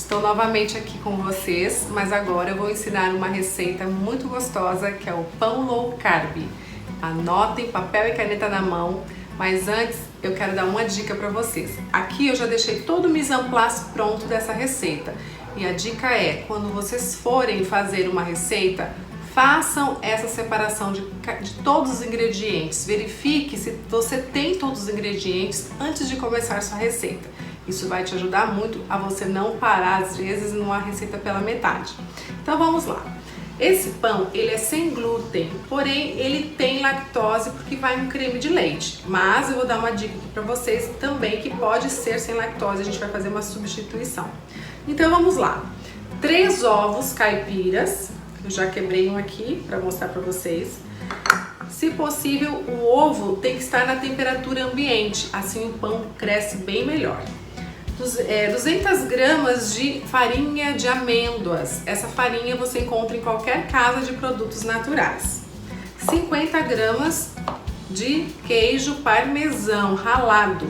Estou novamente aqui com vocês, mas agora eu vou ensinar uma receita muito gostosa que é o pão low carb. Anotem papel e caneta na mão, mas antes eu quero dar uma dica para vocês. Aqui eu já deixei todo o mise en place pronto dessa receita. E a dica é, quando vocês forem fazer uma receita, façam essa separação de todos os ingredientes. Verifique se você tem todos os ingredientes antes de começar sua receita. Isso vai te ajudar muito a você não parar, às vezes, numa receita pela metade. Então vamos lá. Esse pão, ele é sem glúten, porém ele tem lactose porque vai no creme de leite. Mas eu vou dar uma dica aqui para vocês também que pode ser sem lactose, a gente vai fazer uma substituição. Então vamos lá. 3 ovos caipiras, eu já quebrei um aqui para mostrar para vocês. Se possível, o ovo tem que estar na temperatura ambiente, assim o pão cresce bem melhor. 200 gramas de farinha de amêndoas. Essa farinha você encontra em qualquer casa de produtos naturais. 50 gramas de queijo parmesão ralado.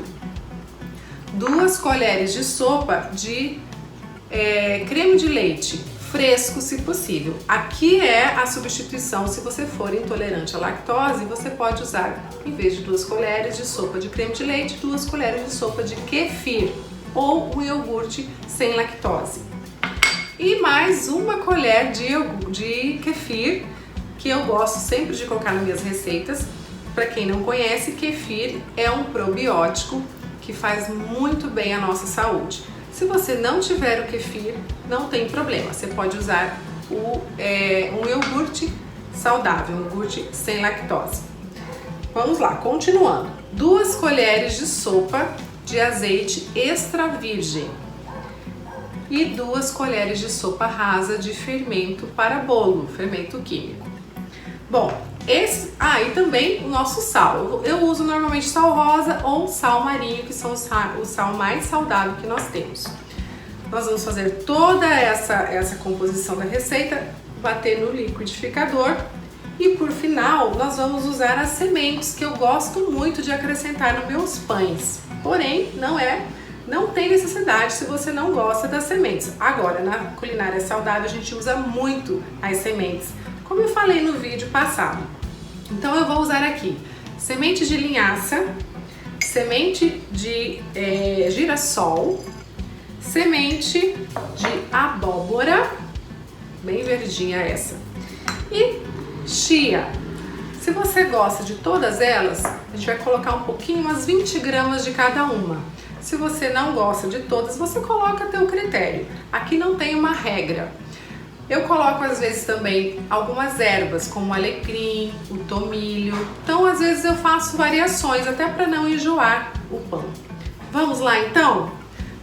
2 colheres de sopa de creme de leite fresco, se possível. Aqui é a substituição. Se você for intolerante à lactose, você pode usar, em vez de 2 colheres de sopa de creme de leite, 2 colheres de sopa de kefir ou um iogurte sem lactose. E mais 1 colher de kefir, que eu gosto sempre de colocar nas minhas receitas. Para quem não conhece, kefir é um probiótico que faz muito bem à nossa saúde. Se você não tiver o kefir, não tem problema. Você pode usar um iogurte saudável, um iogurte sem lactose. Vamos lá, continuando. 2 colheres de sopa de azeite extra virgem e 2 colheres de sopa rasa de fermento para bolo, fermento químico. Bom, e também o nosso sal. Eu uso normalmente sal rosa ou sal marinho, que são o sal mais saudável que nós temos. Nós vamos fazer toda essa composição da receita, bater no liquidificador e por final nós vamos usar as sementes que eu gosto muito de acrescentar nos meus pães. Porém, não tem necessidade se você não gosta das sementes. Agora, na culinária saudável, a gente usa muito as sementes, como eu falei no vídeo passado. Então, eu vou usar aqui semente de linhaça, semente de girassol, semente de abóbora, bem verdinha essa, e chia. Se você gosta de todas elas, a gente vai colocar um pouquinho, umas 20 gramas de cada uma. Se você não gosta de todas, você coloca a teu critério. Aqui não tem uma regra. Eu coloco às vezes também algumas ervas, como o alecrim, o tomilho. Então às vezes eu faço variações, até para não enjoar o pão. Vamos lá então?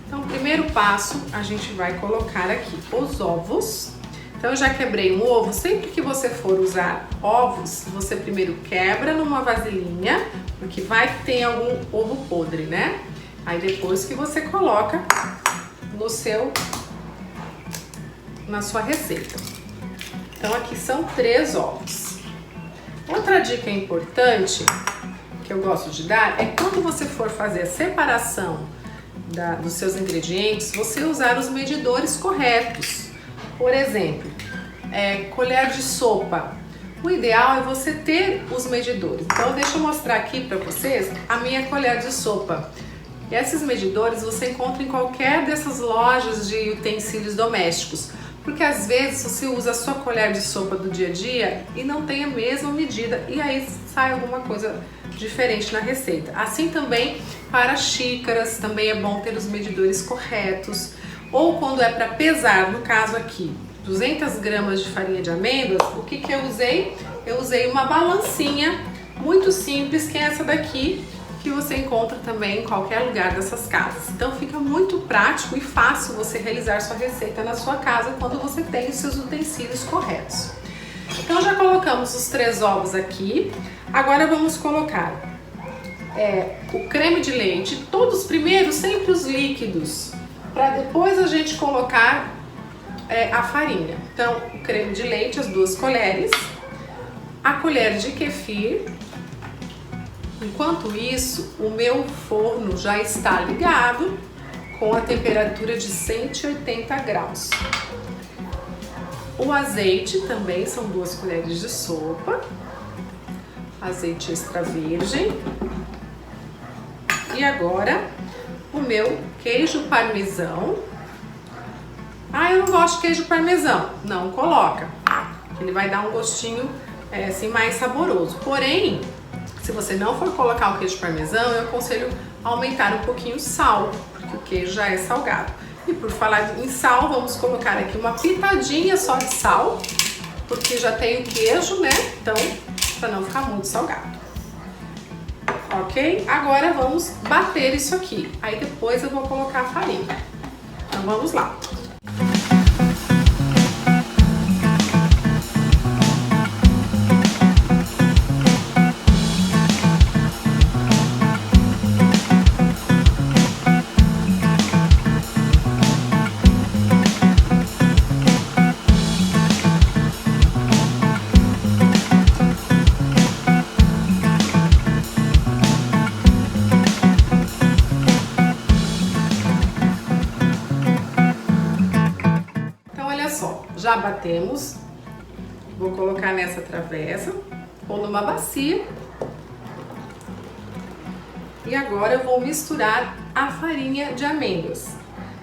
Então o primeiro passo, a gente vai colocar aqui os ovos. Então eu já quebrei um ovo. Sempre que você for usar ovos, você primeiro quebra numa vasilhinha, porque vai ter algum ovo podre, né? Aí depois que você coloca na sua receita. Então aqui são 3 ovos. Outra dica importante que eu gosto de dar é quando você for fazer a separação dos seus ingredientes, você usar os medidores corretos. Por exemplo, colher de sopa. O ideal é você ter os medidores. Então deixa eu mostrar aqui para vocês a minha colher de sopa. E esses medidores você encontra em qualquer dessas lojas de utensílios domésticos. Porque às vezes você usa a sua colher de sopa do dia a dia e não tem a mesma medida e aí sai alguma coisa diferente na receita. Assim também para xícaras, também é bom ter os medidores corretos. Ou quando é para pesar, no caso aqui, 200 gramas de farinha de amêndoas, o que eu usei? Eu usei uma balancinha muito simples, que é essa daqui, que você encontra também em qualquer lugar dessas casas. Então fica muito prático e fácil você realizar sua receita na sua casa quando você tem os seus utensílios corretos. Então já colocamos os 3 ovos aqui. Agora vamos colocar o creme de leite, todos primeiro, sempre os líquidos, para depois a gente colocar a farinha. Então o creme de leite, as 2 colheres, a colher de kefir. Enquanto isso, o meu forno já está ligado com a temperatura de 180 graus. O azeite também são 2 colheres de sopa, azeite extra virgem. E agora o meu queijo parmesão. Ah, eu não gosto de queijo parmesão. Não coloca, ele vai dar um gostinho assim mais saboroso. Porém, se você não for colocar o queijo parmesão, eu aconselho aumentar um pouquinho o sal, porque o queijo já é salgado. E por falar em sal, vamos colocar aqui uma pitadinha só de sal, porque já tem o queijo, né? Então, para não ficar muito salgado. Ok? Agora vamos bater isso aqui. Aí depois eu vou colocar a farinha. Então vamos lá. Já batemos, vou colocar nessa travessa ou numa bacia. E agora eu vou misturar a farinha de amêndoas.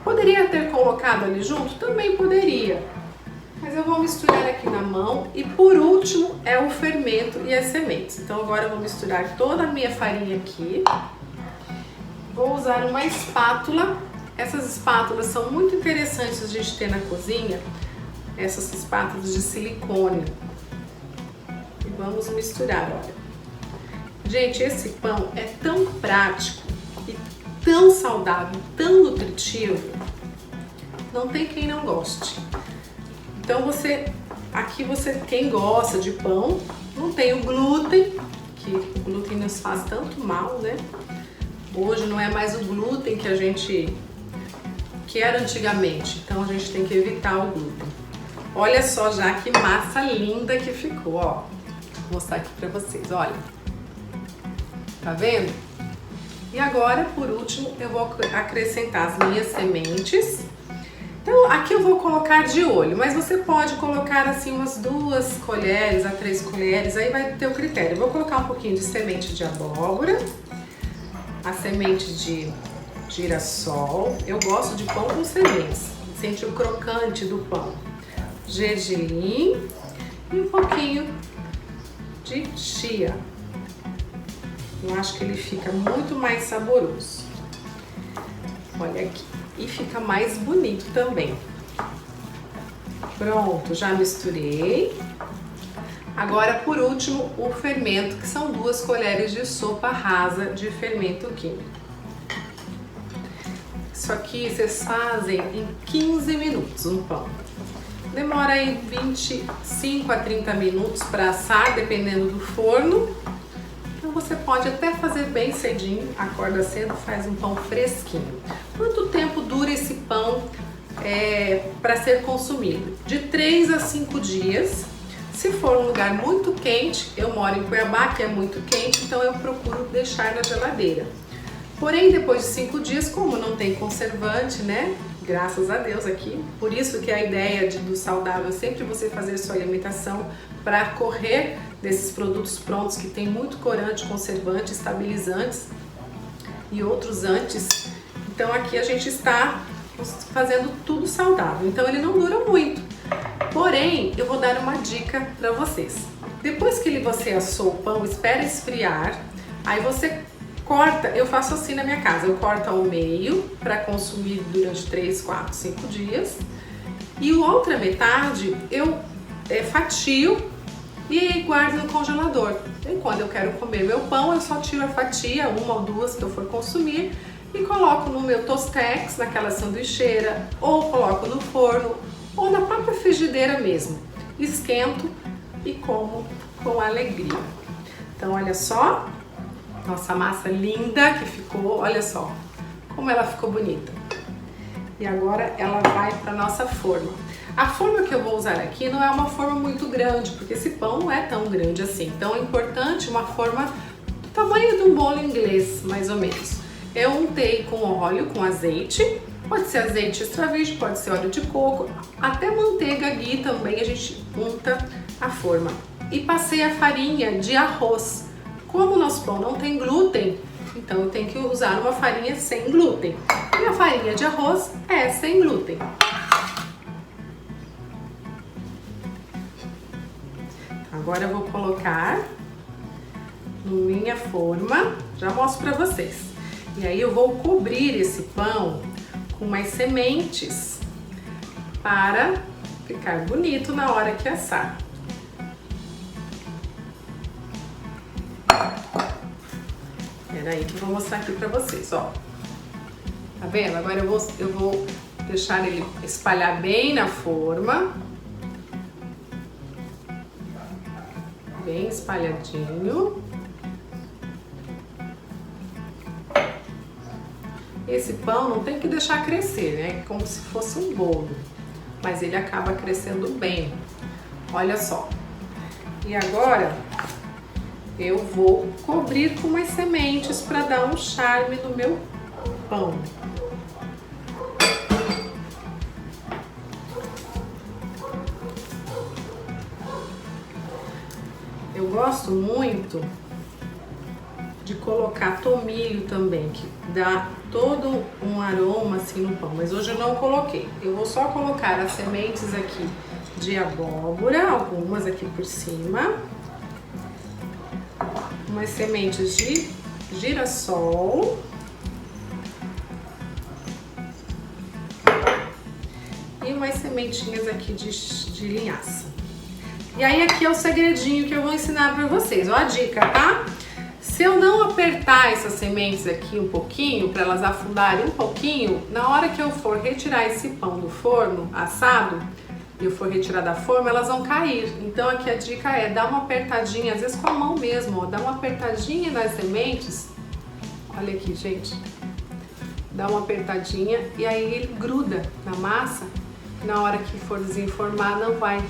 Poderia ter colocado ali junto? Também poderia. Mas eu vou misturar aqui na mão e por último é o fermento e as sementes. Então agora eu vou misturar toda a minha farinha aqui. Vou usar uma espátula. Essas espátulas são muito interessantes a gente ter na cozinha. Essas espátulas de silicone. E vamos misturar, olha. Gente, esse pão é tão prático e tão saudável, tão nutritivo. Não tem quem não goste. Então quem gosta de pão, não tem o glúten, que o glúten nos faz tanto mal, né? Hoje não é mais o glúten que era antigamente. Então a gente tem que evitar o glúten. Olha só já que massa linda que ficou, ó. Vou mostrar aqui pra vocês, olha. Tá vendo? E agora, por último, eu vou acrescentar as minhas sementes. Então, aqui eu vou colocar de olho, mas você pode colocar assim umas 2 colheres a 3 colheres, aí vai ter o critério. Eu vou colocar um pouquinho de semente de abóbora, a semente de girassol. Eu gosto de pão com sementes, sente o crocante do pão. Gergelim e um pouquinho de chia. Eu acho que ele fica muito mais saboroso. Olha aqui. E fica mais bonito também. Pronto, já misturei. Agora, por último, o fermento, que são 2 colheres de sopa rasa de fermento químico. Isso aqui vocês fazem em 15 minutos um pão. Demora aí 25 a 30 minutos para assar, dependendo do forno. Então você pode até fazer bem cedinho, acorda cedo, faz um pão fresquinho. Quanto tempo dura esse pão para ser consumido? De 3 a 5 dias. Se for um lugar muito quente, eu moro em Cuiabá, que é muito quente, então eu procuro deixar na geladeira. Porém, depois de 5 dias, como não tem conservante, né? Graças a Deus aqui. Por isso que a ideia do saudável é sempre você fazer sua alimentação para correr desses produtos prontos que tem muito corante, conservante, estabilizantes e outros antes. Então aqui a gente está fazendo tudo saudável. Então ele não dura muito. Porém, eu vou dar uma dica para vocês. Depois que você assou o pão, espera esfriar. Aí você corta, eu faço assim na minha casa, eu corto ao meio para consumir durante 3, 4, 5 dias e a outra metade eu fatio e guardo no congelador. E quando eu quero comer meu pão, eu só tiro a fatia, 1 ou 2 que eu for consumir e coloco no meu Tostex, naquela sanduicheira, ou coloco no forno ou na própria frigideira mesmo. Esquento e como com alegria. Então olha só. Nossa massa linda que ficou, olha só como ela ficou bonita. E agora ela vai para nossa forma. A forma que eu vou usar aqui não é uma forma muito grande, porque esse pão não é tão grande assim. Então é importante uma forma do tamanho de um bolo inglês, mais ou menos. Eu untei com óleo, com azeite, Pode ser azeite extra virgem, pode ser óleo de coco, até manteiga ghee também a gente unta a forma. E passei a farinha de arroz. Como o nosso pão não tem glúten, então eu tenho que usar uma farinha sem glúten. E a farinha de arroz é sem glúten. Agora eu vou colocar na minha forma, já mostro pra vocês. E aí eu vou cobrir esse pão com umas sementes para ficar bonito na hora que assar. Espera aí que eu vou mostrar aqui pra vocês, ó. Tá vendo? Agora eu vou deixar ele espalhar bem na forma. Bem espalhadinho. Esse pão não tem que deixar crescer, né? Como se fosse um bolo. Mas ele acaba crescendo bem. Olha só. E agora eu vou cobrir com umas sementes para dar um charme no meu pão. Eu gosto muito de colocar tomilho também, que dá todo um aroma assim no pão, mas hoje eu não coloquei. Eu vou só colocar as sementes aqui de abóbora, algumas aqui por cima, umas sementes de girassol e umas sementinhas aqui de linhaça. E aí aqui é o segredinho que eu vou ensinar para vocês, ó a dica, tá? Se eu não apertar essas sementes aqui um pouquinho, para elas afundarem um pouquinho, na hora que eu for retirar esse pão do forno assado, e eu for retirar da forma, elas vão cair. Então aqui a dica é dar uma apertadinha, às vezes com a mão mesmo, ó, dá uma apertadinha nas sementes. Olha aqui, gente. Dá uma apertadinha e aí ele gruda na massa. Na hora que for desenformar, não vai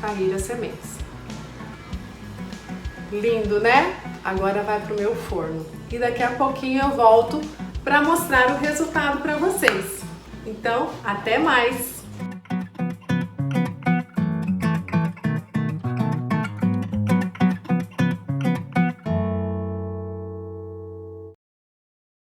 cair as sementes. Lindo, né? Agora vai pro meu forno. E daqui a pouquinho eu volto para mostrar o resultado para vocês. Então, até mais!